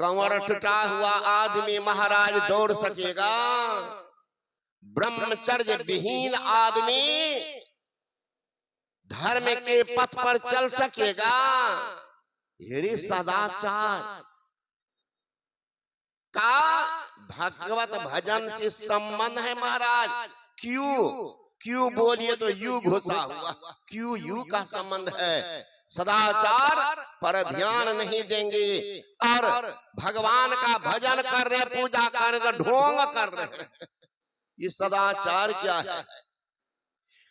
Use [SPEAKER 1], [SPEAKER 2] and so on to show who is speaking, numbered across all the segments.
[SPEAKER 1] कंवर टूटा हुआ आदमी महाराज दौड़ सकेगा? ब्रह्मचर्य विहीन आदमी धर्म के पथ पर चल सकेगा? ये सदाचार का भगवत भजन से संबंध है महाराज। क्यों बोलिए तो यू घुसा हुआ, क्यों यू का संबंध है। सदाचार पर ध्यान नहीं देंगे और भगवान का भजन कर रहे, पूजा कर रहे, ढोंग कर रहे। ये सदाचार क्या है?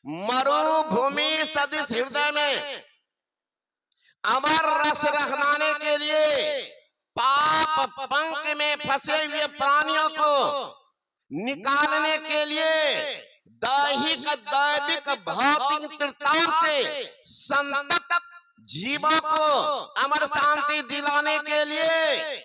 [SPEAKER 1] मरुभूमि सदृश हृदय में अमर रस रहने के लिए पाप पंख में फंसे हुए प्राणियों को निकालने के लिए दैहिक दैविक भौतिक तृतांत से संतप्त जीवों को अमर शांति दिलाने के लिए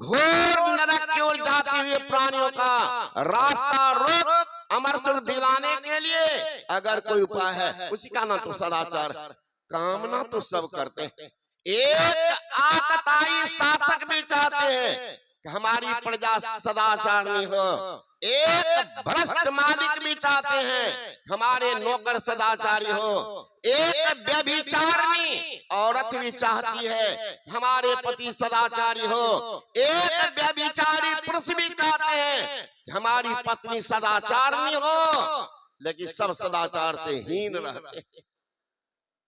[SPEAKER 1] घोर नरक की ओर जाते हुए प्राणियों का रास्ता रोक अमर सुख दिलाने के लिए अगर कोई उपाय है, उसी का नाम तो सदाचार। कामना तो सब करते हैं। एक आतताई शासक भी चाहते हैं कि हमारी प्रजा सदाचारी हो। एक भ्रष्ट मालिक भी चाहते हैं हमारे नौकर सदाचारी हो। एक व्यभिचारिणी औरत भी चाहती है हमारे पति सदाचारी हो। एक व्यभिचारी पुरुष भी चाहते हैं हमारी पत्नी सदाचारिणी हो। लेकिन सब सदाचार से हीन रहते हैं।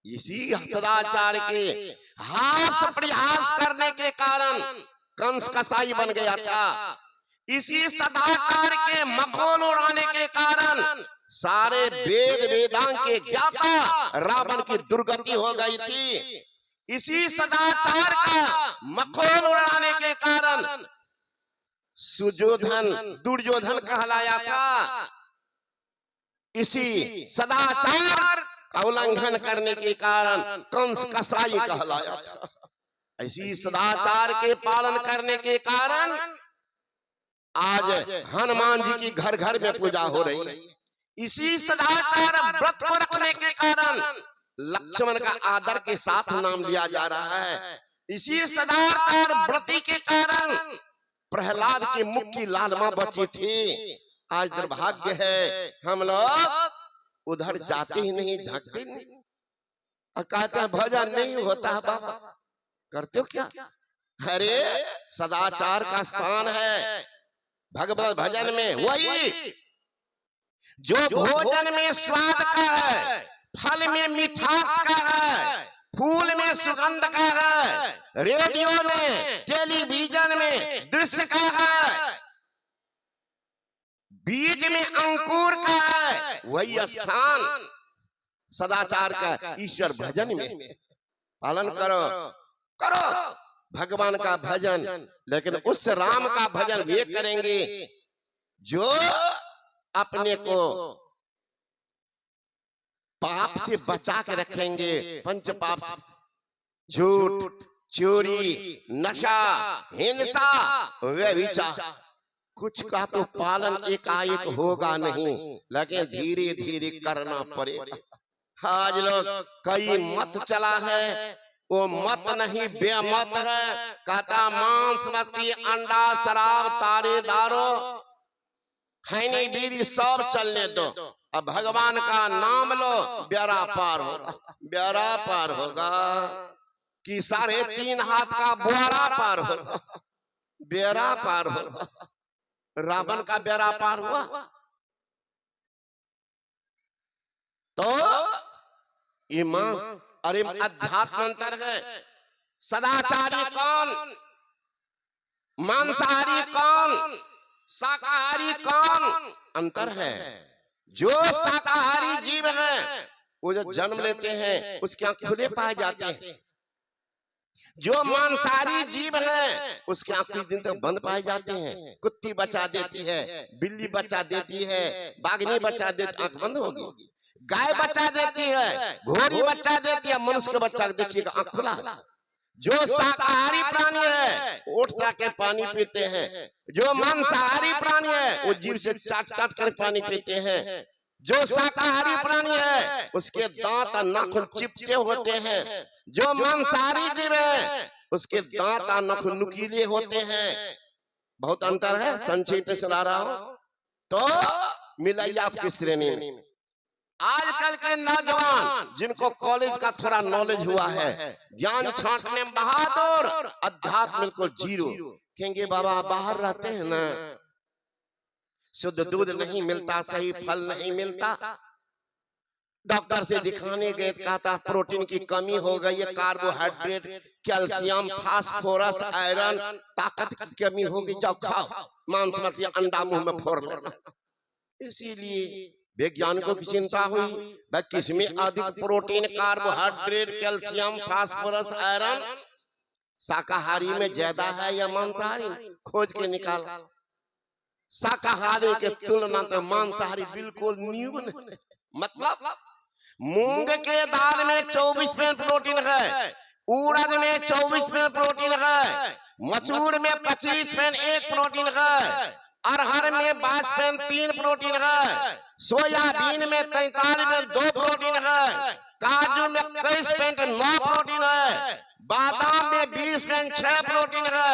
[SPEAKER 1] इसी सदाचार के हास परिहास करने के कारण कंस कसाई बन गया था। इसी सदाचार के मखौल उड़ाने के कारण सारे वेद वेदांग के ज्ञाता रावण की दुर्गति हो गई थी। इसी सदाचार का मखौल उड़ाने के कारण सुयोधन दुर्योधन कहलाया था। इसी सदाचार का उल्लंघन करने के कारण कंस कसाई कहलाया था। इसी सदाचार के पालन करने के कारण आज हनुमान जी की घर घर में पूजा हो रही है। इसी सदाचार व्रत को रखने के कारण लक्ष्मण का आदर के साथ नाम लिया जा रहा है। इसी सदाचार व्रति के कारण प्रहलाद के मुख की लालिमा बची थी। आज दुर्भाग्य है हम लोग उधर जाते ही नहीं, झांकते नहीं और कहते हैं भजन नहीं होता है। बाबा करते हो क्या? अरे सदाचार का स्थान है भगवत भजन में। वही जो भोजन में स्वाद का है, फल में मिठास का है, फूल में सुगंध का है, रेडियो में टेलीविजन में दृश्य का है, बीज में अंकुर का है, वही स्थान सदाचार का ईश्वर भजन में। पालन करो भगवान का भजन, लेकिन उस राम का भजन वे करेंगे जो अपने को पाप से बचा के रखेंगे। पंच पाप, झूठ, चोरी, नशा, हिंसा, व्यभिचार, कुछ का तो पालन एकाएक होगा नहीं, लेकिन धीरे धीरे करना पड़ेगा। आज लोग कई मत चला है, वो मत नहीं बेमत है। कहता मांस मछली अंडा शराब तारे दारो खैनी बीड़ी सब चलने दो, अब भगवान का नाम लो, बेड़ा पार होगा। बेड़ा पार होगा कि 3.5 हाथ का बोरा पार होगा। बेड़ा पार होगा। रावण का बेड़ा पार हुआ तो ईमान अरे अध्यात्म अंतर है। सदाचारी कौन, मांसाहारी कौन, शाकाहारी कौन, अंतर है। जो शाकाहारी जीव है वो जो जन्म लेते हैं उसके आंख खुले पाए जाते हैं। जो मांसाहारी जीव है उसके आंख कुछ दिन तक बंद पाए जाते हैं। कुत्ती बचा देती है, बिल्ली बचा देती है, बाघनी बचा देती, आंख बंद होगी। गाय बचा देती है, घोड़ी बचा देती है, मनुष्य का बच्चा देखिएगा आंख खुला। जो शाकाहारी प्राणी है उठ के पानी पीते हैं। जो मांसाहारी प्राणी है वो जीव से चाट चाट कर पानी पीते हैं। जो शाकाहारी प्राणी है उसके दांत और नाखून चिपटे होते हैं। जो मांसाहारी जीव है उसके दांत और नाखून नुकीले होते हैं। बहुत अंतर है, संक्षेप में चला रहा हूं तो मिलाइए आपकी श्रेणी में। आजकल के नौजवान जिनको कॉलेज का थोड़ा नॉलेज हुआ है, ज्ञान छांटने में बहादुर, अध्यात्म बिल्कुल जीरो, कहेंगे बाबा बाहर रहते हैं ना, शुद्ध दूध नहीं मिलता, सही फल नहीं मिलता, डॉक्टर से दिखाने गए, कहता प्रोटीन की कमी हो गई है, कार्बोहाइड्रेट, कैल्शियम, फास्फोरस, आयरन, ताकत की कमी होगी, जाओ खाओ मांस मछली अंडा मुंह में फोड़ लेना। इसीलिए वैज्ञानिकों की चिंता हुई भाई किसमें अधिक protein, carbohydrate, calcium, phosphorus, iron शाकाहारी में ज्यादा है या मांसाहारी, खोज के निकाल। शाकाहारी के तुलना में मांसाहारी बिल्कुल न्यून है। मतलब मूंग के दाल में 24% प्रोटीन है, उड़द में 24% प्रोटीन है, मसूर में 25% प्रोटीन है, अरहर में 22% प्रोटीन है, सोयाबीन में 43% प्रोटीन है, काजू में 21% प्रोटीन है, बादाम में 20% प्रोटीन है,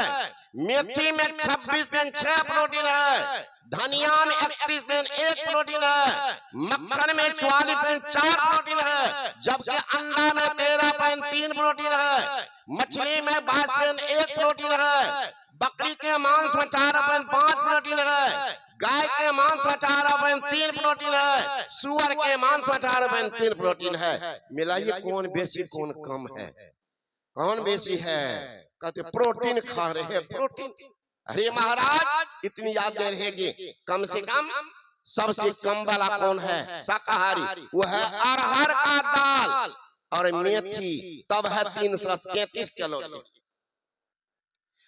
[SPEAKER 1] मेथी में 26% प्रोटीन है, धनिया में 31% प्रोटीन है, मक्खन में 44% प्रोटीन है, जबकि अंडा में 13.3 प्रोटीन है, मछली में 22% प्रोटीन है, बकरी के मांस में 18.5 प्रोटीन है, गाय के मांस में 18.3 प्रोटीन है, सुअर के मांस में 18.3 प्रोटीन है। मिलाइए कौन बेसी कौन कम है, कौन बेसी है? कहते प्रोटीन खा रहे हैं, प्रोटीन। अरे महाराज इतनी याद नहीं रहेगी, कम से कम सबसे कम वाला कौन है शाकाहारी? वो है अरहर का दाल और मेथी, तब है 333 कैलोरी।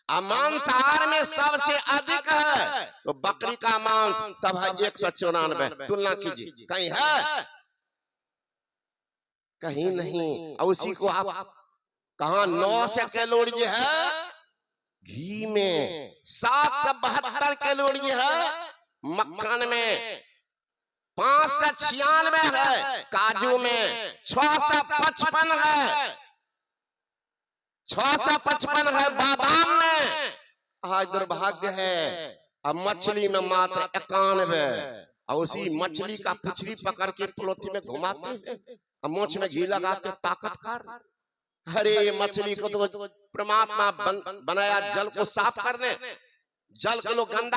[SPEAKER 1] मांसाहार में सबसे अधिक है तो बकरी का मांस, तब है 194। तुलना कीजिए, कहीं है? कहीं नहीं। और उसी को आप कहा 900 कैलोरी है घी में, 772 कैलोरी है मक्खन में, 596 है काजू में, 655 है, 655 है बादाम में। आज दुर्भाग्य है अब मछली में मात्र 91। और उसी मछली का पुछली पकड़ के प्लोथी में घुमाते हैं, मोछ में घी लगा के ताकतकार। अरे मछली को तो परमात्मा बनाया जल को साफ करने, जल को लोग गंदा